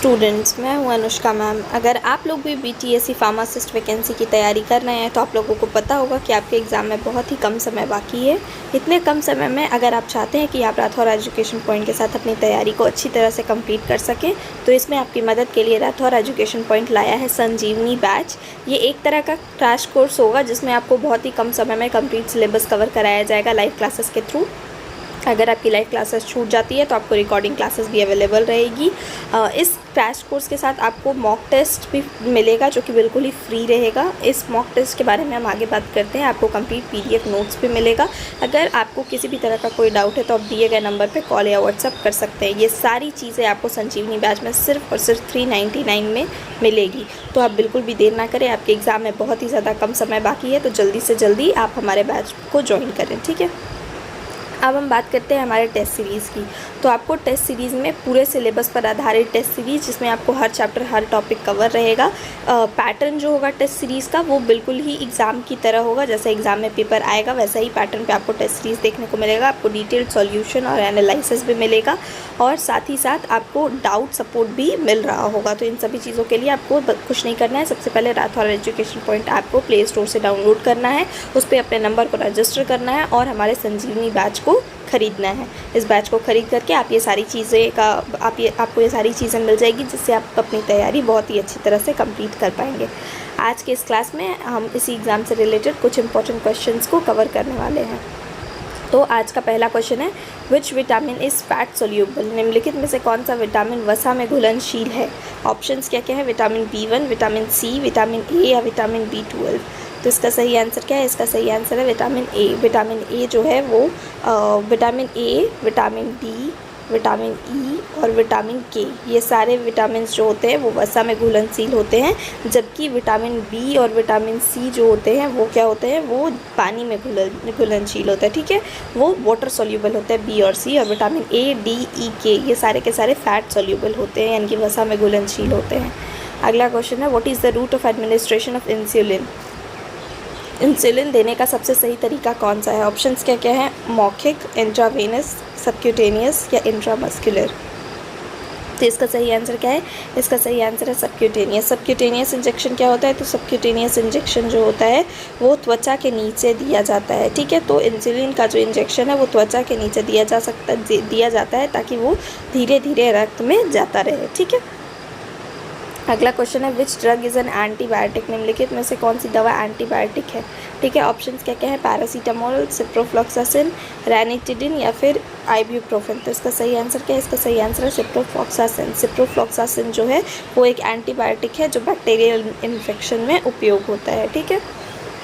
Students, मैं हूं Anushka ma'am. अगर आप लोग भी बीटीएससी फार्मासिस्ट वैकेंसी की तैयारी कर रहे हैं तो आप लोगों को पता होगा कि आपके एग्ज़ाम में बहुत ही कम समय बाकी है। इतने कम समय में अगर आप चाहते हैं कि आप राठौर एजुकेशन पॉइंट के साथ अपनी तैयारी को अच्छी तरह से कंप्लीट कर सकें तो इसमें आपकी मदद के लिए राठौर एजुकेशन पॉइंट लाया है संजीवनी बैच। ये एक तरह का क्रैश कोर्स होगा जिसमें आपको बहुत ही कम समय में कंप्लीट सिलेबस कवर कराया जाएगा लाइव क्लासेस के थ्रू। अगर आपकी लाइव क्लासेस छूट जाती है तो आपको रिकॉर्डिंग क्लासेस भी अवेलेबल रहेगी। इस क्रैश कोर्स के साथ आपको मॉक टेस्ट भी मिलेगा जो कि बिल्कुल ही फ्री रहेगा। इस मॉक टेस्ट के बारे में हम आगे बात करते हैं। आपको कंप्लीट पीडीएफ नोट्स भी मिलेगा। अगर आपको किसी भी तरह का कोई डाउट है तो आप दिए गए नंबर पर कॉल या व्हाट्सअप कर सकते हैं। ये सारी चीज़ें आपको संजीवनी बैच में सिर्फ और सिर्फ 399 में मिलेगी। तो आप बिल्कुल भी देर ना करें। आपके एग्ज़ाम में बहुत ही ज़्यादा कम समय बाकी है तो जल्दी से जल्दी आप हमारे बैच को ज्वाइन करें, ठीक है। अब हम बात करते हैं हमारे टेस्ट सीरीज़ की। तो आपको टेस्ट सीरीज़ में पूरे सिलेबस पर आधारित टेस्ट सीरीज़ जिसमें आपको हर चैप्टर हर टॉपिक कवर रहेगा। पैटर्न जो होगा टेस्ट सीरीज़ का वो बिल्कुल ही एग्ज़ाम की तरह होगा। जैसे एग्ज़ाम में पेपर आएगा वैसा ही पैटर्न पे आपको टेस्ट सीरीज़ देखने को मिलेगा। आपको डिटेल्ड सॉल्यूशन और एनालिसिस भी मिलेगा और साथ ही साथ आपको डाउट सपोर्ट भी मिल रहा होगा। तो इन सभी चीज़ों के लिए आपको कुछ नहीं करना है। सबसे पहले राठौर एजुकेशन पॉइंट ऐप को प्ले स्टोर से डाउनलोड करना है, उस पर अपने नंबर को रजिस्टर करना है और हमारे संजीवनी बैच को ख़रीदना है। इस बैच को ख़रीद करके आप ये सारी चीज़ें का आपको ये सारी चीज़ें मिल जाएगी जिससे आप अपनी तैयारी बहुत ही अच्छी तरह से कंप्लीट कर पाएंगे। आज के इस क्लास में हम इसी एग्ज़ाम से रिलेटेड कुछ इंपॉर्टेंट क्वेश्चंस को कवर करने वाले हैं। तो आज का पहला क्वेश्चन है, which vitamin is fat soluble? निम्नलिखित में से कौन सा विटामिन वसा में घुलनशील है? ऑप्शंस क्या क्या है? Vitamin B1, vitamin C, vitamin A या विटामिन B12? तो इसका सही आंसर क्या है? इसका सही आंसर है विटामिन A। विटामिन A जो है वो vitamin A, vitamin D, vitamin E और विटामिन K, ये सारे विटामिन जो होते हैं वो वसा में घुलनशील होते हैं। जबकि विटामिन B और विटामिन C जो होते हैं वो क्या होते हैं? वो पानी में घुलनशील होते हैं, ठीक है। वो वाटर सोल्यूबल होते हैं B और C। और vitamin A, D, E, K ये सारे के सारे फैट सोल्यूबल होते हैं यानी कि वसा में घुलनशील होते हैं। अगला क्वेश्चन है, what is the root of administration of insulin? Insulin देने का सबसे सही तरीका कौन सा है? ऑप्शंस क्या क्या है? मौखिक, इंट्रावेनस, सबक्यूटेनियस या इंट्रामस्कुलर? तो इसका सही आंसर क्या है? इसका सही आंसर है सबक्यूटेनियस। सबक्यूटेनियस इंजेक्शन क्या होता है? तो सबक्यूटेनियस इंजेक्शन जो होता है वो त्वचा के नीचे दिया जाता है, ठीक है। तो इंसुलिन का जो इंजेक्शन है वो त्वचा के नीचे दिया जाता है ताकि वो धीरे धीरे रक्त में जाता रहे, ठीक है। अगला क्वेश्चन है, which drug is an antibiotic? निम्नलिखित में से कौन सी दवा एंटीबायोटिक है? ठीक है, ऑप्शंस क्या क्या है? पैरासीटामोल, सिप्रोफ्लॉक्सासिन, रैनिटिडिन या फिर आइब्यूप्रोफेन? तो इसका सही आंसर क्या है? इसका सही आंसर है सिप्रोफ्लॉक्सासिन। सिप्रोफ्लॉक्सासिन जो है वो एक एंटीबायोटिक है जो बैक्टीरियल इन्फेक्शन में उपयोग होता है, ठीक है।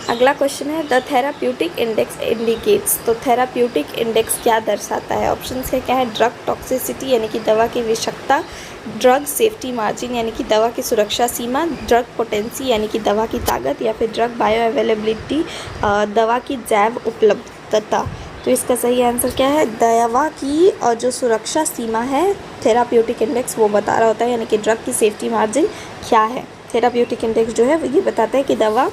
अगला क्वेश्चन है, द थेराप्यूटिक इंडेक्स इंडिकेट्स? तो थेराप्यूटिक इंडेक्स क्या दर्शाता है? ऑप्शंस क्या है? ड्रग टॉक्सिसिटी यानी कि दवा की विषाक्तता, ड्रग सेफ्टी मार्जिन यानी कि दवा की सुरक्षा सीमा, ड्रग पोटेंसी यानी कि दवा की ताकत या फिर ड्रग बायो अवेलेबिलिटी दवा की जैव उपलब्धता? तो इसका सही आंसर क्या है? दवा की और जो सुरक्षा सीमा है थेराप्यूटिक इंडेक्स वो बता रहा होता है यानी कि ड्रग की सेफ्टी मार्जिन क्या है। थेराप्यूटिक इंडेक्स जो है वो ये बताता है कि दवा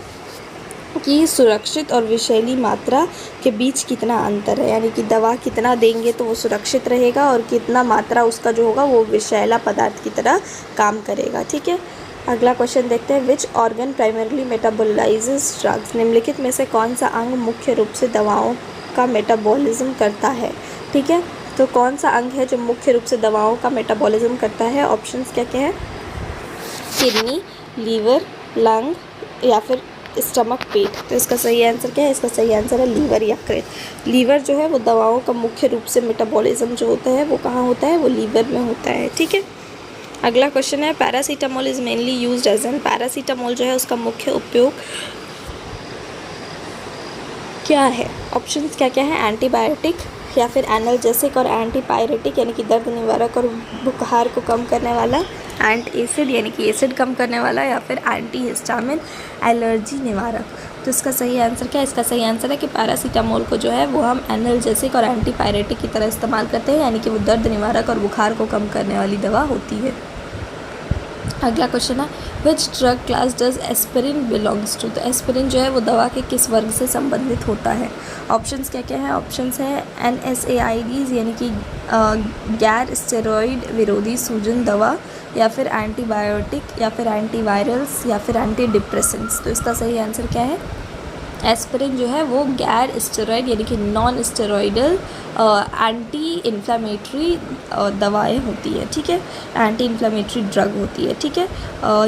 की सुरक्षित और विषैली मात्रा के बीच कितना अंतर है, यानी कि दवा कितना देंगे तो वो सुरक्षित रहेगा और कितना मात्रा उसका जो होगा वो विषैला पदार्थ की तरह काम करेगा, ठीक है। अगला क्वेश्चन देखते हैं, विच ऑर्गन प्राइमरली मेटाबोलाइजेस ड्रग्स? निम्नलिखित में से कौन सा अंग मुख्य रूप से दवाओं का मेटाबॉलिज्म करता है? ठीक है, तो कौन सा अंग है जो मुख्य रूप से दवाओं का मेटाबॉलिज्म करता है? ऑप्शंस क्या क्या है? किडनी, लीवर, लंग या फिर स्टमक, पेट? तो इसका सही आंसर क्या है? इसका सही आंसर है लीवर, यकृत। लीवर जो है वो दवाओं का मुख्य रूप से मेटाबॉलिज्म जो होता है वो कहाँ होता है? वो लीवर में होता है, ठीक है। अगला क्वेश्चन है, paracetamol is mainly used as an? Paracetamol जो है उसका मुख्य उपयोग क्या है? ऑप्शंस क्या क्या है? एंटीबायोटिक या फिर एनाल्जेसिक और एंटीपायरेटिक यानी कि दर्द निवारक और बुखार को कम करने वाला, एंटी एसिड यानी कि एसिड कम करने वाला या फिर एंटी हिस्टामिन एलर्जी निवारक? तो इसका सही आंसर क्या है? इसका सही आंसर है कि पैरासीटामोल को जो है वो हम एनाल्जेसिक और एंटीपायरेटिक की तरह इस्तेमाल करते हैं यानी कि वो दर्द निवारक और बुखार को कम करने वाली दवा होती है। अगला क्वेश्चन है, which drug class does aspirin belongs to? तो एस्पिरिन जो है वो दवा के किस वर्ग से संबंधित होता है? ऑप्शंस क्या क्या है? ऑप्शंस है NSAIDs यानी कि गैर स्टेरॉइड विरोधी सूजन दवा, या फिर एंटीबायोटिक या फिर एंटीवायरल्स या फिर एंटी डिप्रेसेंट्स। तो इसका सही आंसर क्या है? एस्पिरिन जो है वो गैर स्टेरॉइड यानी कि नॉन स्टेरॉइडल एंटी इन्फ्लामेटरी दवाएं होती है, ठीक है, एंटी इन्फ्लामेटरी ड्रग होती है, ठीक है।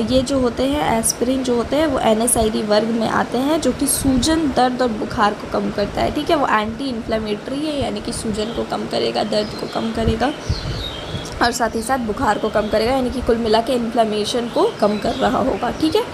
ये जो होते हैं एस्पिरिन जो होते हैं वो NSAID वर्ग में आते हैं, जो कि सूजन, दर्द और बुखार को कम करता है, ठीक है। वो एंटी इन्फ्लामेटरी है यानी कि सूजन को कम करेगा, दर्द को कम करेगा और साथ ही साथ बुखार को कम करेगा, यानी कि कुल मिला के इन्फ्लेमेशन को कम कर रहा होगा, ठीक है।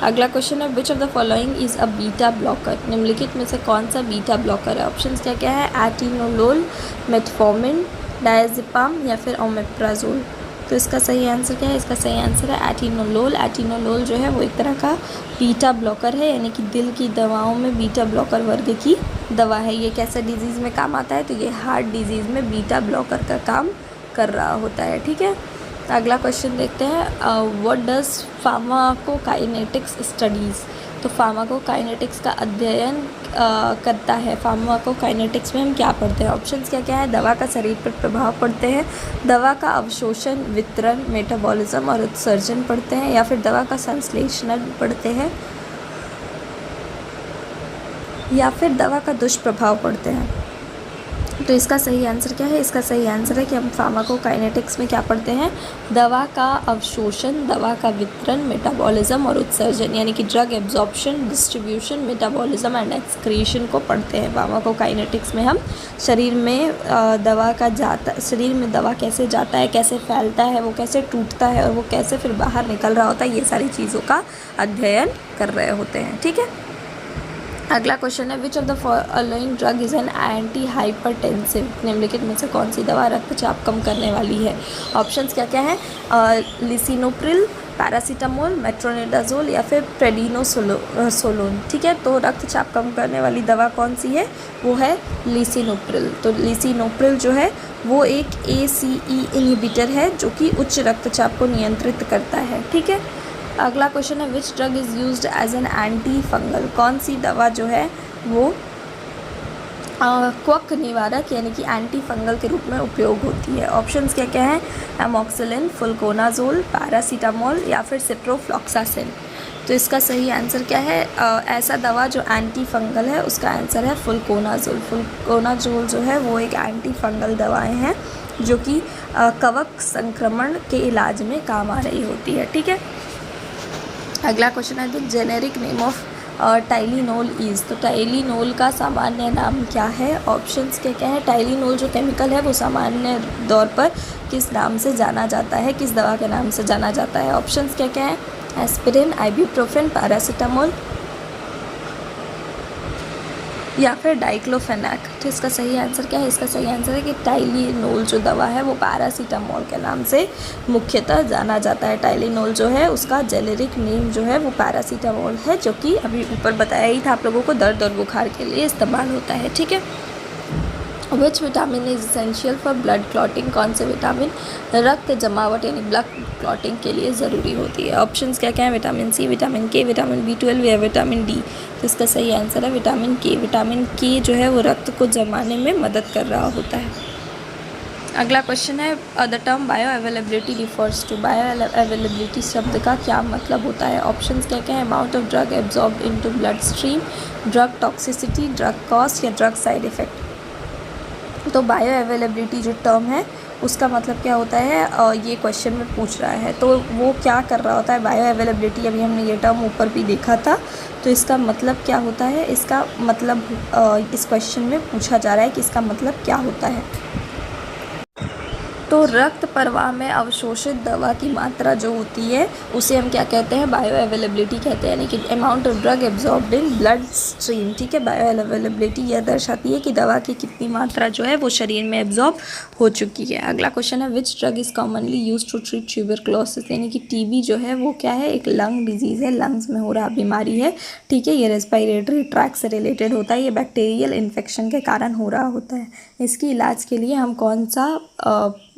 अगला क्वेश्चन है which of the following is a beta blocker. निम्नलिखित में से कौन सा बीटा ब्लॉकर है? ऑप्शंस क्या क्या है? एटिनोलोल, मेटफॉर्मिन, डायज़ेपाम या फिर ओमेप्राजोल। तो इसका सही आंसर क्या है? इसका सही आंसर है एटिनोलोल। एटिनोलोल जो है वो एक तरह का बीटा ब्लॉकर है, यानी कि दिल की दवाओं में बीटा ब्लॉकर वर्ग की दवा है। ये कैसे डिजीज़ में काम आता है? तो ये हार्ट डिजीज़ में बीटा ब्लॉकर का काम कर रहा होता है, ठीक है। अगला क्वेश्चन देखते हैं व्हाट डज फार्माकोकाइनेटिक्स स्टडीज़। तो फार्माकोकाइनेटिक्स का अध्ययन करता है। फार्माकोकाइनेटिक्स में हम क्या पढ़ते हैं? ऑप्शंस क्या क्या है? दवा का शरीर पर प्रभाव पढ़ते हैं, दवा का अवशोषण, वितरण, मेटाबॉलिज्म और उत्सर्जन पढ़ते हैं, या फिर दवा का संश्लेषण पढ़ते हैं, या फिर दवा का दुष्प्रभाव पढ़ते हैं। तो इसका सही आंसर क्या है? इसका सही आंसर है कि हम फार्माकोकाइनेटिक्स में क्या पढ़ते हैं? दवा का अवशोषण, दवा का वितरण, मेटाबॉलिज्म और उत्सर्जन, यानी कि drug absorption, distribution, metabolism and excretion को पढ़ते हैं। फार्माकोकाइनेटिक्स में हम शरीर में शरीर में दवा कैसे जाता है, कैसे फैलता है, वो कैसे टूटता है और वो कैसे फिर बाहर निकल रहा होता है, ये सारी चीज़ों का अध्ययन कर रहे होते हैं, ठीक है। अगला क्वेश्चन है which of the following drug is an anti hypertensive. निम्नलिखित में से कौन सी दवा रक्तचाप कम करने वाली है? ऑप्शंस क्या क्या हैं? लिसिनोप्रिल, पैरासीटामोल, मेट्रोनिडाजोल या फिर प्रेडिनोसोलोन, ठीक है। तो रक्तचाप कम करने वाली दवा कौन सी है? वो है लिसिनोप्रिल। तो लिसिनोप्रिल जो है वो एक ACE इनहिबिटर है जो कि उच्च रक्तचाप को नियंत्रित करता है, ठीक है। अगला क्वेश्चन है which drug is used as an antifungal. कौन सी दवा जो है वो क्वक निवारक यानी कि एंटी फंगल के रूप में उपयोग होती है? ऑप्शंस क्या क्या हैं? एमोक्सिलिन, फुल्कोनाजोल, पैरासीटामोल या फिर सिप्रोफ्लॉक्सासिन। तो इसका सही आंसर क्या है? ऐसा दवा जो एंटी फंगल है उसका आंसर है फुल्कोनाजोल। फुल्कोनाजोल जो है वो एक एंटी फंगल दवाएँ हैं जो कि कवक संक्रमण के इलाज में काम आ रही होती है, ठीक है। अगला क्वेश्चन है the generic name of Tylenol is. तो टाइलिनोल का सामान्य नाम क्या है? ऑप्शंस क्या क्या है? टाइलिनोल जो केमिकल है वो सामान्य तौर पर किस नाम से जाना जाता है, किस दवा के नाम से जाना जाता है? ऑप्शंस क्या क्या है? एस्पिरिन, आइबुप्रोफेन, पैरासीटामोल या फिर डाइक्लोफेनाक। तो इसका सही आंसर क्या है? इसका सही आंसर है कि टाइलिनोल जो दवा है वो पैरासीटामोल के नाम से मुख्यतः जाना जाता है। टाइलिनोल जो है उसका जेनेरिक नेम जो है वो पैरासीटामोल है, जो कि अभी ऊपर बताया ही था आप लोगों को, दर्द और बुखार के लिए इस्तेमाल होता है, ठीक है। Which vitamin is essential for blood clotting. कौन से विटामिन रक्त जमावट यानी ब्लड क्लॉटिंग के लिए ज़रूरी होती है? ऑप्शंस क्या क्या हैं? विटामिन सी, विटामिन के, विटामिन B12 या विटामिन डी। तो इसका सही आंसर है विटामिन के। विटामिन के जो है वो रक्त को जमाने में मदद कर रहा होता है। अगला क्वेश्चन है the term bioavailability refers to. Bioavailability शब्द का क्या मतलब होता है? ऑप्शंस क्या क्या है? Amount of drug absorb into blood stream, drug toxicity, drug cost या ड्रग साइड इफेक्ट। तो बायो अवेलेबिलिटी जो टर्म है उसका मतलब क्या होता है, ये क्वेश्चन में पूछ रहा है। तो वो क्या कर रहा होता है? बायो अवेलेबिलिटी, अभी हमने ये टर्म ऊपर भी देखा था। तो इसका मतलब क्या होता है? इसका मतलब इस क्वेश्चन में पूछा जा रहा है कि इसका मतलब क्या होता है। तो रक्त प्रवाह में अवशोषित दवा की मात्रा जो होती है उसे हम क्या कहते हैं? बायो अवेलेबिलिटी कहते हैं, यानी कि amount of drug absorbed in blood stream, ठीक है। बायो अवेलेबिलिटी यह दर्शाती है कि दवा की कितनी मात्रा जो है वो शरीर में एब्जॉर्ब हो चुकी है। अगला क्वेश्चन है which drug is commonly use to treat tuberculosis. यानी कि TB जो है वो क्या है? एक लंग डिजीज़ है, लंग्स में हो रहा बीमारी है, ठीक है। ये रेस्पिरेटरी ट्रैक से रिलेटेड होता है, ये बैक्टीरियल इन्फेक्शन के कारण हो रहा होता है। इसकी इलाज के लिए हम कौन सा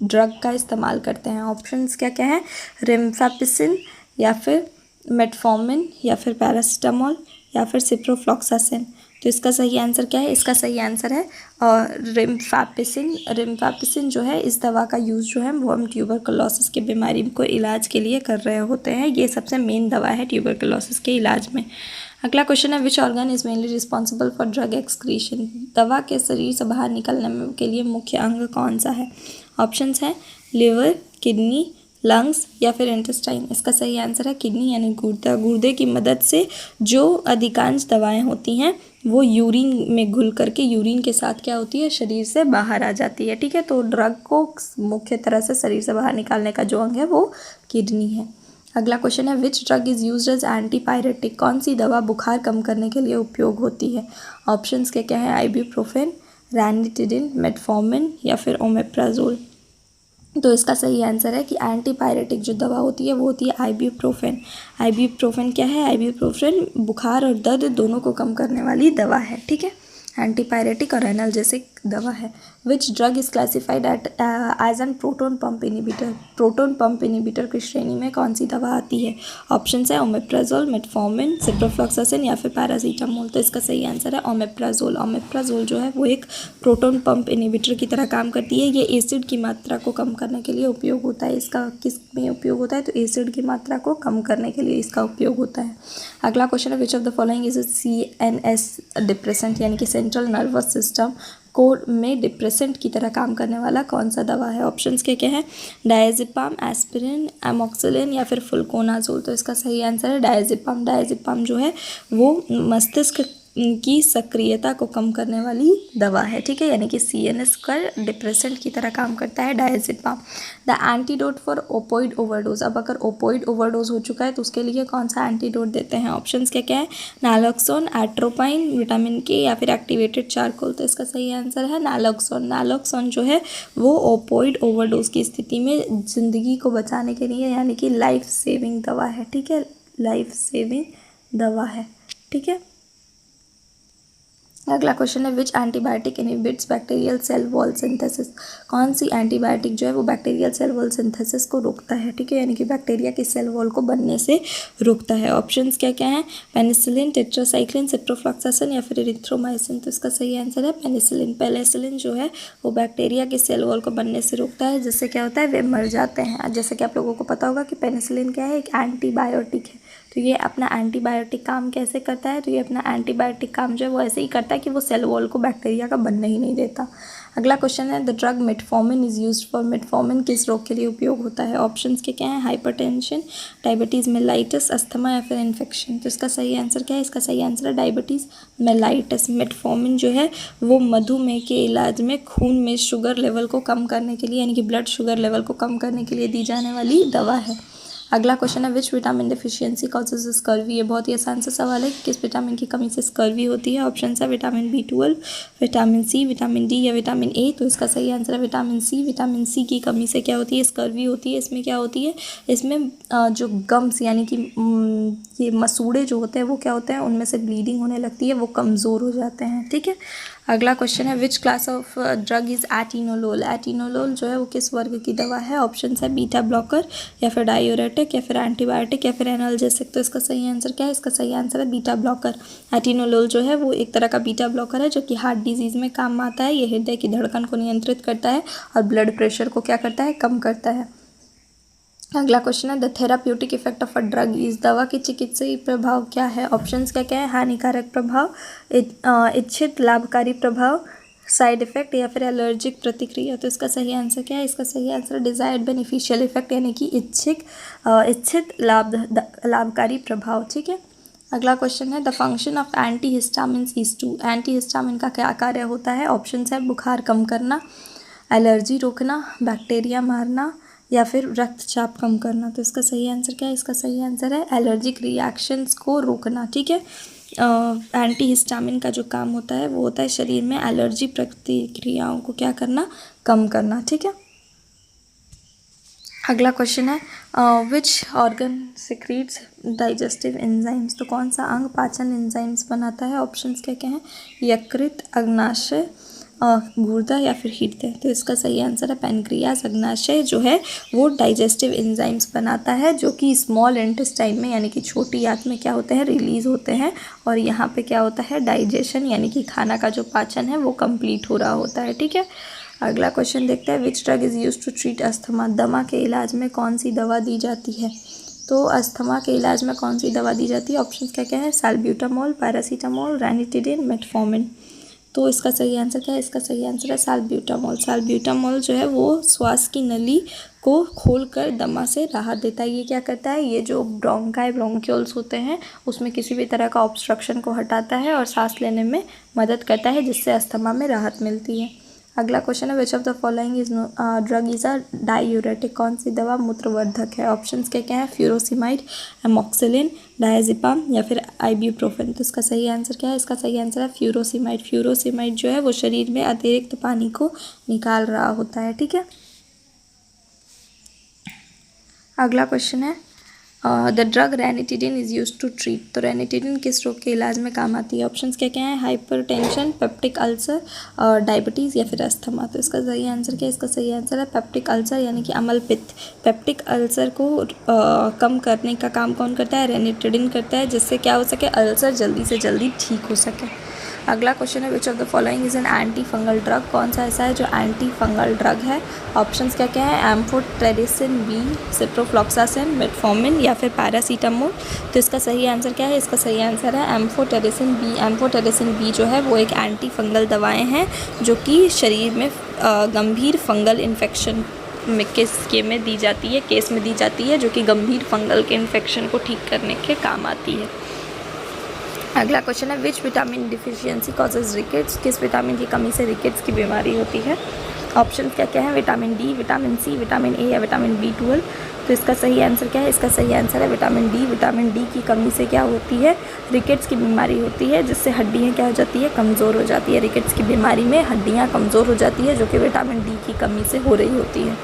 ड्रग का इस्तेमाल करते हैं? ऑप्शंस क्या क्या हैं? रिम्फेपिसिन या फिर मेटफॉर्मिन या फिर पैरासीटामोल या फिर सिप्रोफ्लॉक्सासिन। तो इसका सही आंसर क्या है? इसका सही आंसर है रिम्फेप्सिन। रिम्फेप्सिन जो है इस दवा का यूज़ जो है वो हम ट्यूबरकुलोसिस की बीमारी को इलाज के लिए कर रहे होते हैं। ये सबसे मेन दवा है ट्यूबरकुलोसिस के इलाज में। अगला क्वेश्चन है which organ is mainly responsible for drug excretion. दवा के शरीर से बाहर निकलने के लिए मुख्य अंग कौन सा है? ऑप्शंस है लिवर, किडनी, लंग्स या फिर इंटेस्टाइन। इसका सही आंसर है किडनी यानी गुर्दा। गुर्दे की मदद से जो अधिकांश दवाएं होती हैं वो यूरिन में घुल करके यूरिन के साथ क्या होती है, शरीर से बाहर आ जाती है। ठीक है, तो ड्रग को मुख्य तरह से शरीर से बाहर निकालने का जो अंग है वो किडनी है। अगला क्वेश्चन है which drug is used as antipyretic. कौन सी दवा बुखार कम करने के लिए उपयोग होती है? ऑप्शंस क्या है? आइबुप्रोफेन, रैनिटिडिन, मेटफॉर्मिन या फिर ओमेप्राजोल। तो इसका सही आंसर है कि एंटीपायरेटिक जो दवा होती है वो होती है आइबुप्रोफेन। आइबुप्रोफेन क्या है? आइबुप्रोफेन बुखार और दर्द दोनों को कम करने वाली दवा है। ठीक है, एंटीपायरेटिक और एनाल्जेसिक दवा है। Which drug is classified as an proton pump inhibitor. Proton pump inhibitor की श्रेणी में कौन सी दवा आती है? ऑप्शन है ओमेप्राजोल, मेटफॉर्मिन, सिप्रोफ्लॉक्सासिन या फिर पैरासीटामोल। तो इसका सही आंसर है ओमेप्राजोल। ओमेप्राजोल जो है वो एक प्रोटोन पंप इनिबिटर की तरह काम करती है। ये एसिड की मात्रा को कम करने के लिए उपयोग होता है। इसका किस में उपयोग होता है? तो एसिड की मात्रा को कम करने के लिए इसका उपयोग होता है। अगला क्वेश्चन है which of the following is CNS depressant यानी कि सेंट्रल नर्वस सिस्टम को में डिप्रेसेंट की तरह काम करने वाला कौन सा दवा है? ऑप्शंस क्या है? डायजेपाम, एस्पिरिन, एमोक्सिलिन या फिर फ्लुकोनाजोल। तो इसका सही आंसर है डायजेपाम। डायजेपाम जो है वो मस्तिष्क की सक्रियता को कम करने वाली दवा है। ठीक है, यानी कि CNS का डिप्रेसेंट की तरह काम करता है diazepam. The antidote for opioid overdose. अब अगर ओपोइड ओवरडोज हो चुका है तो उसके लिए कौन सा एंटीडोट देते हैं? ऑप्शंस क्या है? नालोक्सोन, एट्रोपाइन, विटामिन के या फिर एक्टिवेटेड चारकोल। तो इसका सही आंसर है नालोक्सोन। नालोक्सोन जो है वो ओपोइड ओवरडोज की स्थिति में ज़िंदगी को बचाने के लिए यानी कि लाइफ सेविंग दवा है। ठीक है, लाइफ सेविंग दवा है। ठीक है, अगला क्वेश्चन है which antibiotic inhibits bacterial cell wall synthesis. कौन सी एंटीबायोटिक जो है वो बैक्टीरियल सेल वॉल सिंथेसिस को रोकता है? ठीक है, यानी कि बैक्टीरिया की सेल वॉल को बनने से रोकता है। ऑप्शंस क्या है? पेनिसिलिन, टेट्रासाइक्लिन, सिप्रोफ्लॉक्सासिन या फिर एरिथ्रोमाइसिन। तो इसका सही आंसर है पेनिसिलिन। पेनिसिलिन जो है वो बैक्टीरिया की सेल वॉल को बनने से रोकता है, जिससे क्या होता है, वे मर जाते हैं। जैसे कि आप लोगों को पता होगा कि पेनिसिलिन क्या है? एक एंटीबायोटिक है। तो ये अपना एंटीबायोटिक काम कैसे करता है? तो ये अपना एंटीबायोटिक काम जो है वो ऐसे ही करता है कि वो सेल वॉल को बैक्टीरिया का बनने ही नहीं देता। अगला क्वेश्चन है the drug metformin is used for. Metformin किस रोग के लिए उपयोग होता है? ऑप्शंस क्या है? हाइपरटेंशन, डायबिटीज़ मेलाइटिस, अस्थमा या फिर इन्फेक्शन। तो इसका सही आंसर क्या है? इसका सही आंसर है डायबिटीज़ मेलाइटिस। मेटफॉर्मिन जो है वो मधुमेह के इलाज में खून में शुगर लेवल को कम करने के लिए यानी कि ब्लड शुगर लेवल को कम करने के लिए दी जाने वाली दवा है। अगला क्वेश्चन है which vitamin deficiency causes scurvy. ये बहुत ही आसान सा सवाल है कि किस विटामिन की कमी से स्कर्वी होती है। ऑप्शन है vitamin B12, vitamin C, vitamin D या विटामिन A। तो इसका सही आंसर है विटामिन C। विटामिन C की कमी से क्या होती है? स्कर्वी होती है। इसमें क्या होती है? इसमें जो गम्स यानी कि ये मसूड़े जो होते हैं वो क्या होते हैं, उनमें से ब्लीडिंग होने लगती है, वो कमज़ोर हो जाते हैं। ठीक है, अगला क्वेश्चन है which class of drug is atenolol. Atenolol जो है वो किस वर्ग की दवा है? ऑप्शन है बीटा ब्लॉकर या फिर डायूरेटिक या फिर एंटीबायोटिक या फिर एनाल्जेसिक। तो इसका सही आंसर क्या है? इसका सही आंसर है बीटा ब्लॉकर। एटिनोलोल जो है वो एक तरह का बीटा ब्लॉकर है जो कि हार्ट डिजीज़ में काम आता है। ये हृदय की धड़कन को नियंत्रित करता है और ब्लड प्रेशर को क्या करता है? कम करता है। अगला क्वेश्चन है the therapeutic effect of a drug इस। दवा की चिकित्सीय प्रभाव क्या है? ऑप्शंस क्या है? हानिकारक प्रभाव, इच्छित लाभकारी प्रभाव, साइड इफेक्ट या फिर एलर्जिक प्रतिक्रिया। तो इसका सही आंसर क्या है? इसका सही आंसर डिजायर्ड बेनिफिशियल इफेक्ट यानी कि इच्छित लाभकारी प्रभाव। ठीक है, अगला क्वेश्चन है the function of antihistamine is to. Antihistamine का क्या कार्य होता है? ऑप्शंस है बुखार कम करना, एलर्जी रोकना, बैक्टीरिया मारना या फिर रक्तचाप कम करना। तो इसका सही आंसर क्या है? इसका सही आंसर है एलर्जिक रिएक्शंस को रोकना। ठीक है, एंटीहिस्टामिन का जो काम होता है वो होता है शरीर में एलर्जी प्रतिक्रियाओं को क्या करना? कम करना। ठीक है, अगला क्वेश्चन है which organ secretes digestive enzymes. तो कौन सा अंग पाचन एंजाइम्स बनाता है? ऑप्शंस क्या हैं? यकृत, अग्नाशय, गुर्दा या फिर हृदय। तो इसका सही आंसर है पैनक्रियाज। अग्नाशय जो है वो डाइजेस्टिव एंजाइम्स बनाता है जो कि स्मॉल इंटेस्टाइन में यानी कि छोटी आंत में क्या होते हैं, रिलीज होते हैं, और यहाँ पे क्या होता है, डाइजेशन यानी कि खाना का जो पाचन है वो कंप्लीट हो रहा होता है। ठीक है, अगला क्वेश्चन देखते हैं। Which drug is use to treat asthma. दमा के इलाज में कौन सी दवा दी जाती है। तो अस्थमा के इलाज में कौन सी दवा दी जाती है, ऑप्शन क्या क्या है, साल्ब्यूटामोल, पैरासीटामोल, रैनिटिडिन, मेटफॉर्मिन। तो इसका सही आंसर क्या है, इसका सही आंसर है साल्ब्यूटामोल। साल्ब्यूटामोल जो है वो श्वास की नली को खोलकर दमा से राहत देता है। ये क्या करता है, ये जो ब्रोंकाई ब्रोंक्यूल्स होते हैं उसमें किसी भी तरह का ऑब्स्ट्रक्शन को हटाता है और सांस लेने में मदद करता है, जिससे अस्थमा में राहत मिलती है। अगला क्वेश्चन है which of the following is drug is a diuretic. कौन सी दवा मूत्रवर्धक है। ऑप्शंस क्या क्या है, फ्यूरोसिमाइड, एमोक्सिलिन, डायजेपाम या फिर आइब्यूप्रोफेन। तो इसका सही आंसर क्या है, इसका सही आंसर है फ्यूरोसिमाइड। फ्यूरोसिमाइड जो है वो शरीर में अतिरिक्त पानी को निकाल रहा होता है। ठीक है, अगला क्वेश्चन है the drug ranitidine is use to treat. तो रैनिटिडिन किस रोग के इलाज में काम आती है। ऑप्शंस क्या क्या है, हाइपरटेंशन, पेप्टिक अल्सर, डायबिटीज़ या फिर अस्थमा। तो इसका सही आंसर क्या है, इसका सही आंसर है पेप्टिक अल्सर यानी कि अम्ल पित्त। पेप्टिक अल्सर को कम करने का काम कौन करता है, रैनिटिडिन करता है, जिससे क्या हो सके, अल्सर जल्दी से जल्दी ठीक हो सके। अगला क्वेश्चन है which of the following is an anti fungal drug. कौन सा ऐसा है जो एंटी फंगल ड्रग है। ऑप्शंस क्या क्या है, एम्फोटेरिसिन बी, सिप्रोफ्लॉक्सासिन, मेटफॉर्मिन या फिर पैरासीटामोल। तो इसका सही आंसर क्या है, इसका सही आंसर है एम्फोटेरिसिन बी। एम्फोटेरिसिन बी जो है वो एक एंटी फंगल दवाएँ हैं जो कि शरीर में गंभीर फंगल इन्फेक्शन में में दी जाती है, केस में दी जाती है, जो कि गंभीर फंगल के इन्फेक्शन को ठीक करने के काम आती है। अगला क्वेश्चन है which vitamin deficiency causes rickets. किस विटामिन की कमी से रिकेट्स की बीमारी होती है। ऑप्शन क्या क्या है, vitamin D, vitamin C, vitamin A या विटामिन B12। तो इसका सही आंसर क्या है, इसका सही आंसर है विटामिन डी। विटामिन डी की कमी से क्या होती है, रिकेट्स की बीमारी होती है, जिससे हड्डियाँ क्या हो जाती है, कमज़ोर हो जाती है। रिकेट्स की बीमारी में हड्डियाँ कमज़ोर हो जाती है जो कि विटामिन डी की कमी से हो रही होती है।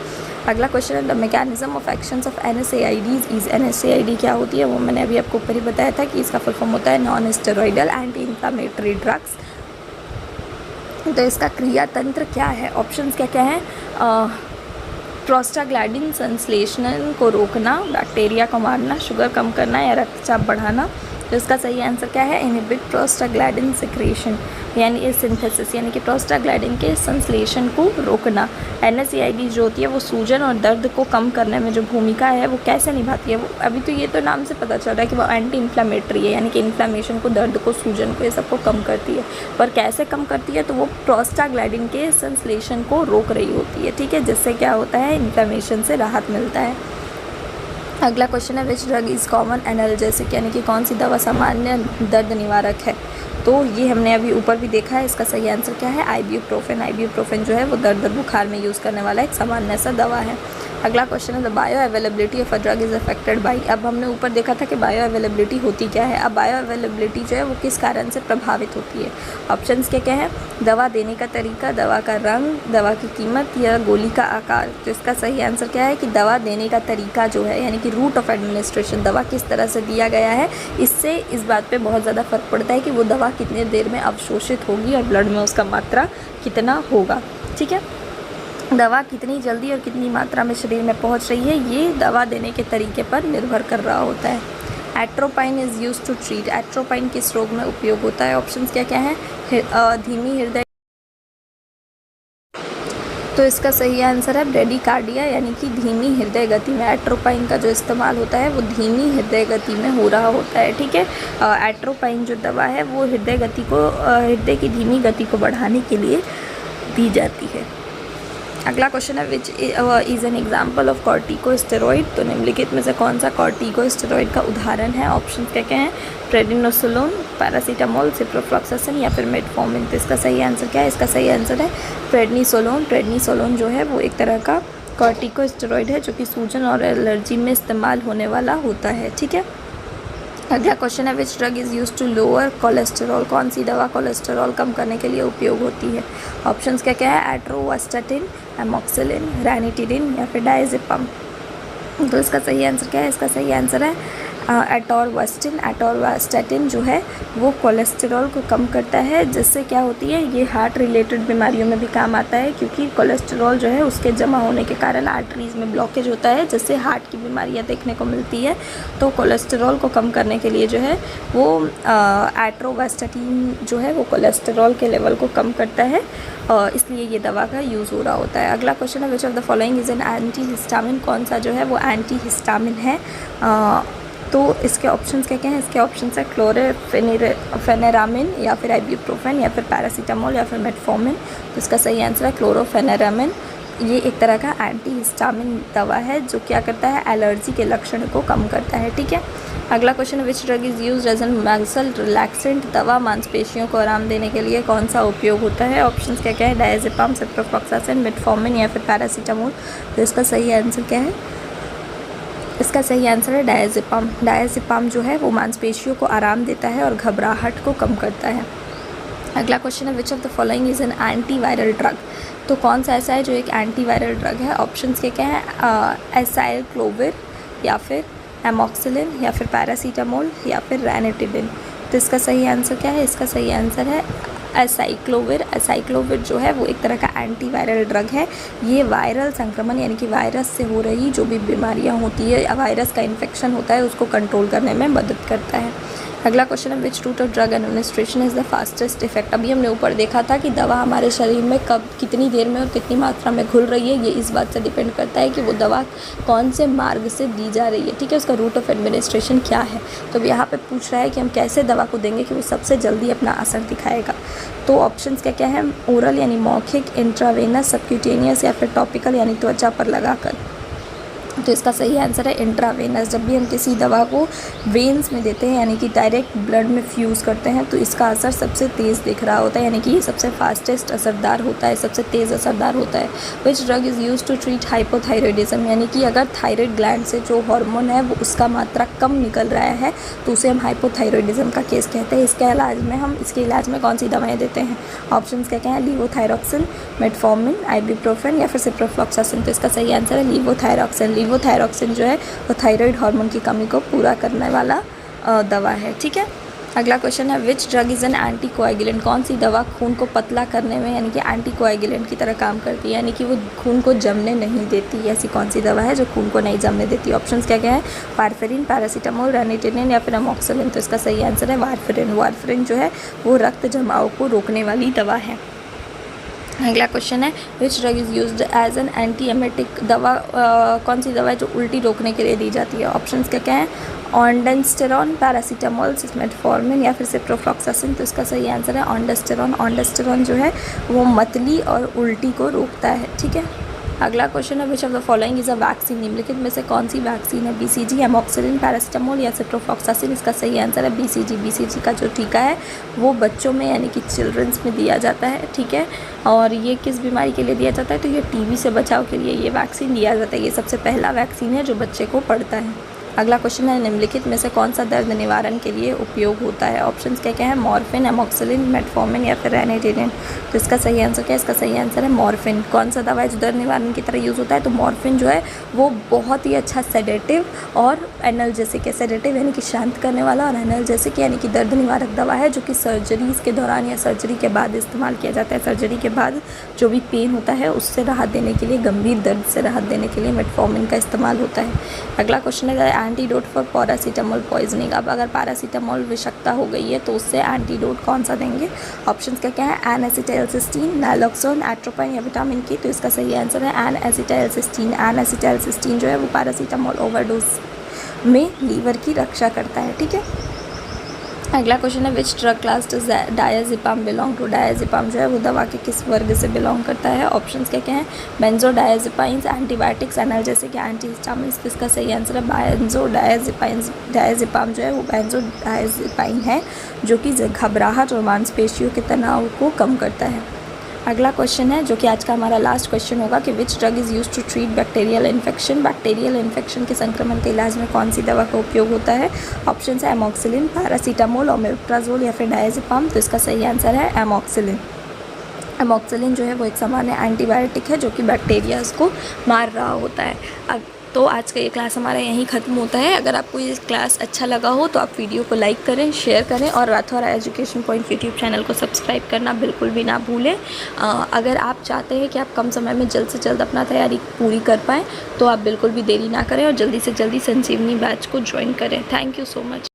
अगला क्वेश्चन है the mechanism of actions of NSAIDs is. NSAID क्या होती है वो मैंने अभी आपको ऊपर ही बताया था कि इसका फुल फॉर्म होता है non steroidal anti inflammatory drugs. तो इसका क्रिया तंत्र क्या है, ऑप्शंस क्या क्या है, प्रोस्टाग्लैंडिन संश्लेषण को रोकना, बैक्टीरिया को मारना, शुगर कम करना या रक्तचाप बढ़ाना। तो इसका सही आंसर क्या है, इनहिबिट प्रोस्टाग्लैंडिन सिक्रेशन यानी सिंथेसिस यानी कि प्रोस्टाग्लैंडिन के संश्लेषण को रोकना। NSAID जो होती है वो सूजन और दर्द को कम करने में जो भूमिका है वो कैसे निभाती है, वो अभी तो ये तो नाम से पता चल रहा है कि वो एंटी इन्फ्लेमेटरी है यानी कि इन्फ्लेमेशन को, दर्द को, सूजन को, ये सबको कम करती है। पर कैसे कम करती है, तो वो प्रोस्टाग्लैंडिन के संश्लेषण को रोक रही होती है। ठीक है, जिससे क्या होता है, इन्फ्लेमेशन से राहत मिलता है। अगला क्वेश्चन है which drug is common analgesic यानी कि कौन सी दवा सामान्य दर्द निवारक है। तो ये हमने अभी ऊपर भी देखा है, इसका सही आंसर क्या है, आइब्यूप्रोफेन। आइब्यूप्रोफेन जो है वो दर्द और बुखार में यूज़ करने वाला एक सामान्य सा दवा है। अगला क्वेश्चन है the bio availability of a drug is affected by. अब हमने ऊपर देखा था कि बायो अवेलेबिलिटी होती क्या है, अब बायो अवेलेबिलिटी जो है वो किस कारण से प्रभावित होती है। ऑप्शंस क्या क्या है, दवा देने का तरीका, दवा का रंग, दवा की कीमत या गोली का आकार। तो इसका सही आंसर क्या है कि दवा देने का तरीका जो है यानी कि रूट ऑफ एडमिनिस्ट्रेशन, दवा किस तरह से दिया गया है, इससे इस बात पे बहुत ज़्यादा फ़र्क पड़ता है कि वो दवा कितने देर में अवशोषित होगी और ब्लड में उसका मात्रा कितना होगा। ठीक है, दवा कितनी जल्दी और कितनी मात्रा में शरीर में पहुंच रही है, ये दवा देने के तरीके पर निर्भर कर रहा होता है। Atropine is use to treat. Atropine किस रोग में उपयोग होता है। ऑप्शंस क्या क्या है, धीमी हृदय। तो इसका सही आंसर है ब्रेडिकार्डिया यानी कि धीमी हृदय गति में एट्रोपाइन का जो इस्तेमाल होता है वो धीमी हृदय गति में हो रहा होता है। ठीक है, एट्रोपाइन जो दवा है वो हृदय की धीमी गति को बढ़ाने के लिए दी जाती है। अगला क्वेश्चन है which is an example of corticosteroid. तो निम्नलिखित में से कौन सा कॉर्टिकोस्टेरॉइड का उदाहरण है। ऑप्शन क्या क्या हैं, प्रेडिनोसोलोन, पैरासीटामोल, सिप्रोफ्लॉक्सासिन या फिर मेटफॉर्मिन। तो इसका सही आंसर क्या है, इसका सही आंसर है प्रेडनिसोलोन। प्रेडनिसोलोन जो है वो एक तरह का कॉर्टिकोस्टेरॉइड है जो कि सूजन और एलर्जी में इस्तेमाल होने वाला होता है। ठीक है, अगला क्वेश्चन है which drug is use to lower cholesterol. कौन सी दवा कोलेस्टेरॉल कम करने के लिए उपयोग होती है। ऑप्शंस क्या क्या है, एट्रोवास्टैटिन, एमोक्सिलिन, रैनिटिडिन या फिर डायजेपाम। तो इसका सही आंसर क्या है, इसका सही आंसर है एटोरवास्टेटिन जो है वो कोलेस्टेरॉल को कम करता है, जिससे क्या होती है, ये हार्ट रिलेटेड बीमारियों में भी काम आता है, क्योंकि कोलेस्टेरॉल जो है उसके जमा होने के कारण आर्टरीज़ में ब्लॉकेज होता है, जिससे हार्ट की बीमारियां देखने को मिलती है। तो कोलेस्टेरॉल को कम करने के लिए जो है वो एटोरवास्टेटिन जो है वो कोलेस्टेरॉल के लेवल को कम करता है, इसलिए ये दवा का यूज़ हो रहा होता है। अगला क्वेश्चन है, which of the following is an anti histamine, कौन सा जो है वो एंटी हिस्टामिन है। तो इसके ऑप्शंस क्या क्या हैं, इसके ऑप्शंस है क्लोरोफेनेरामिन या फिर आइबुप्रोफेन या फिर पैरासीटामोल या फिर मेटफॉर्मिन। तो इसका सही आंसर है क्लोरोफेनेरामिन। ये एक तरह का एंटी हिस्टामिन दवा है जो क्या करता है, एलर्जी के लक्षण को कम करता है। ठीक है, अगला क्वेश्चन है, which drug is used as an muscle relaxant, दवा मांसपेशियों को आराम देने के लिए कौन सा उपयोग होता है। ऑप्शंस क्या क्या है, डायज़ेपाम, सिप्रोफ्लॉक्सासिन, मेटफॉर्मिन या फिर पैरासीटामोल। तो इसका सही आंसर क्या है, इसका सही आंसर है डायज़ेपाम। डायज़ेपाम जो है वो मांसपेशियों को आराम देता है और घबराहट को कम करता है। अगला क्वेश्चन है, which of the following is an antiviral drug, तो कौन सा ऐसा है जो एक एंटीवायरल ड्रग है। ऑप्शंस क्या क्या है, एसाइक्लोविर या फिर एमॉक्सिलिन या फिर पैरासीटामोल या फिर रैनिटिडिन। तो इसका सही आंसर क्या है, इसका सही आंसर है एसाइक्लोविर। एसाइक्लोविर जो है वो एक तरह का एंटीवायरल ड्रग है। ये वायरल संक्रमण यानी कि वायरस से हो रही जो भी बीमारियां होती है या वायरस का इन्फेक्शन होता है उसको कंट्रोल करने में मदद करता है। अगला क्वेश्चन है, which route of drug administration is the fastest effect. अभी हमने ऊपर देखा था कि दवा हमारे शरीर में कब कितनी देर में और कितनी मात्रा में घुल रही है, ये इस बात से डिपेंड करता है कि वो दवा कौन से मार्ग से दी जा रही है। ठीक है, उसका रूट ऑफ एडमिनिस्ट्रेशन क्या है। तो यहाँ पे पूछ रहा है कि हम कैसे दवा को देंगे कि वो सबसे जल्दी अपना असर दिखाएगा। तो ऑप्शंस क्या क्या है, ओरल यानी मौखिक, इंट्रावेनस, सबक्यूटेनियस या फिर टॉपिकल यानी त्वचा पर लगाकर। तो इसका सही आंसर है इंट्रावेनस। जब भी हम किसी दवा को वेन्स में देते हैं यानी कि डायरेक्ट ब्लड में फ्यूज़ करते हैं तो इसका असर सबसे तेज़ दिख रहा होता है, यानी कि ये सबसे फास्टेस्ट असरदार होता है, सबसे तेज़ असरदार होता है। Which drug is use to treat hypothyroidism, यानी कि अगर थायराइड ग्लैंड से जो हार्मोन है वो उसका मात्रा कम निकल रहा है तो उसे हम हाइपोथायरॉयडिज्म का केस कहते हैं। इसके इलाज में कौन सी दवाएँ देते हैं। ऑप्शन क्या क्या है, लीवोथायरॉक्सिन, मेटफॉर्मिन, आइबुप्रोफेन या फिर सिप्रोफ्लॉक्सासिन। तो इसका सही आंसर है लीवोथायरॉक्सिन। लीवोथायरॉक्सिन जो है वो थायराइड हार्मोन की कमी को पूरा करने वाला दवा है। ठीक है, अगला क्वेश्चन है, which drug is an anticoagulant, कौन सी दवा खून को पतला करने में यानी कि एंटीकोएगुलेंट की तरह काम करती है, यानी कि वो खून को जमने नहीं देती। ऐसी कौन सी दवा है जो खून को नहीं जमने देती। ऑप्शंस क्या क्या है, वारफेरिन, पैरासीटामोल, रैनिटिडिन या फिर एमॉक्सिलिन। तो इसका सही आंसर है वारफेरिन। वारफेरिन जो है वो रक्त जमाव को रोकने वाली दवा है। अगला क्वेश्चन है, which drug is used as an antiemetic, दवा कौन सी दवा है जो उल्टी रोकने के लिए दी जाती है। ऑप्शंस क्या क्या हैं, ऑन्डेस्टेरॉन, पैरासीटामोल, मेटफॉर्मिन या फिर सिप्रोफ्लॉक्सासिन। तो इसका सही आंसर है ऑन्डेस्टेरॉन। ऑन्डेस्टेरॉन जो है वो मतली और उल्टी को रोकता है। ठीक है, अगला क्वेश्चन है, which of the following is a vaccine, निम्नलिखित में से कौन सी वैक्सीन है। बीसीजी, एमॉक्सिलिन, पैरासीटामोल या सिप्रोफ्लॉक्सासिन। इसका सही आंसर है बीसीजी। बीसीजी का जो टीका है वो बच्चों में यानी कि चिल्ड्रंस में दिया जाता है। ठीक है, और ये किस बीमारी के लिए दिया जाता है, तो ये टीबी से बचाव के लिए ये वैक्सीन दिया जाता है। ये सबसे पहला वैक्सीन है जो बच्चे को पड़ता है। अगला क्वेश्चन है, निम्नलिखित में से कौन सा दर्द निवारण के लिए उपयोग होता है। ऑप्शंस क्या क्या है, मॉर्फिन, एमॉक्सिलिन, मेटफॉर्मिन या फिर रैनिटिडिन। तो इसका सही आंसर क्या है, इसका सही आंसर है मॉर्फिन। कौन सा दवा है जो दर्द निवारण की तरह यूज़ होता है, तो मॉर्फिन जो है वो बहुत ही अच्छा सेडेटिव और एनाल्जेसिक है। सेडेटिव यानी कि शांत करने वाला और एनाल्जेसिक यानी कि दर्द निवारक दवा है जो कि सर्जरीज़ के दौरान या सर्जरी के बाद इस्तेमाल किया जाता है। सर्जरी के बाद जो भी पेन होता है उससे राहत देने के लिए, गंभीर दर्द से राहत देने के लिए मेटफॉर्मिन का इस्तेमाल होता है। अगला क्वेश्चन है, एंटीडोट फॉर पैरासीटामोल पॉइजनिंग। अब अगर पैरासीटामोल विषाक्तता हो गई है तो उससे एंटीडोट कौन सा देंगे। ऑप्शंस क्या क्या है, एन एसिटाइलसिस्टीन, नैलोक्सोन, एट्रोपाइन या विटामिन के। तो इसका सही आंसर है एन एसिटाइलसिस्टीन। एन एसिटाइलसिस्टीन जो है वो पैरासीटामोल ओवरडोज में लीवर की रक्षा करता है। ठीक है, अगला क्वेश्चन है, which drug class does diazepam belong to. Diazepam जो है वो दवा के किस वर्ग से बिलोंग करता है। ऑप्शंस क्या क्या हैं, बेंजोडायज़ेपाइंस, एंटीबायोटिक्स, एनाल्जेसिक या एंटीहिस्टामिन्स। इसका सही आंसर है बेंजोडायज़ेपाइंस। डायज़ेपाम जो है वो बेंजोडायज़ेपाइन है जो कि घबराहट और मांसपेशियों के तनाव को कम करता है। अगला क्वेश्चन है जो कि आज का हमारा लास्ट क्वेश्चन होगा कि which drug is use to treat bacterial infection. Bacterial infection के संक्रमण के इलाज में कौन सी दवा का उपयोग होता है। ऑप्शन है एमॉक्सिलिन, पैरासीटामोल, ओमेप्राजोल या फिर डायज़ेपाम। तो इसका सही आंसर है एमॉक्सिलिन। एमॉक्सिलिन जो है वो एक सामान्य एंटीबायोटिक है जो कि बैक्टीरियाज को मार रहा होता है। तो आज का ये क्लास हमारा यहीं ख़त्म होता है। अगर आपको ये क्लास अच्छा लगा हो तो आप वीडियो को लाइक करें, शेयर करें और Rathore education point YouTube channel को सब्सक्राइब करना बिल्कुल भी ना भूलें। अगर आप चाहते हैं कि आप कम समय में जल्द से जल्द अपना तैयारी पूरी कर पाएँ तो आप बिल्कुल भी देरी ना करें और जल्दी से जल्दी संजीवनी बैच को ज्वाइन करें। Thank you so much.